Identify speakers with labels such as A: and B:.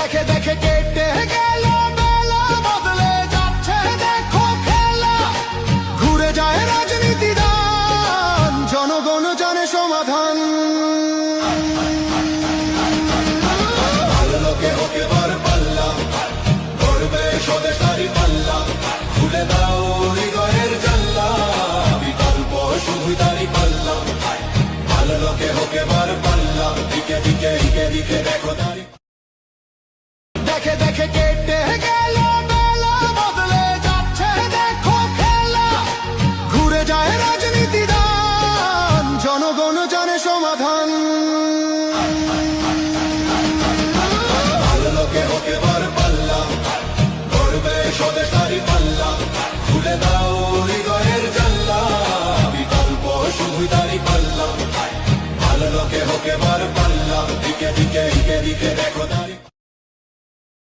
A: দেখে দেখে কেটে গেল বেলা, বদলে যাচ্ছে দেখো খেলা। ঘুরে যায় রাজনীতি দান, জনগণ জানে সমাধান। ভালো লোকে হোক এবার পাল্লা, করবে স্বদেশারি পাল্লা। খুলে দাও হৃদয়ের জানলা, বিকল্প শুধু দাঁড়ি পাল্লা। ভালো লোকে হোক এবার পাল্লা, দিকে দিকে দিকে দিকে দেখো দাঁড়ি। দেখে দেখে কেটে গেল বেলা, বদলে যাচ্ছে দেখো খেলা। ঘুরে যায় রাজনীতি দান, জনগণ জানে সমাধান। ভালো লোকে হোক এবার পাল্লা, করবে স্বদেশারি পাল্লা। খুলে দাও হৃদয়ের জানলা, বিকল্প শুধু দাঁড়ি পাল্লা। ভালো লোকে হোক এবার পাল্লা, দিকে দিকে দিকে দিকে দেখো দাঁড়ি।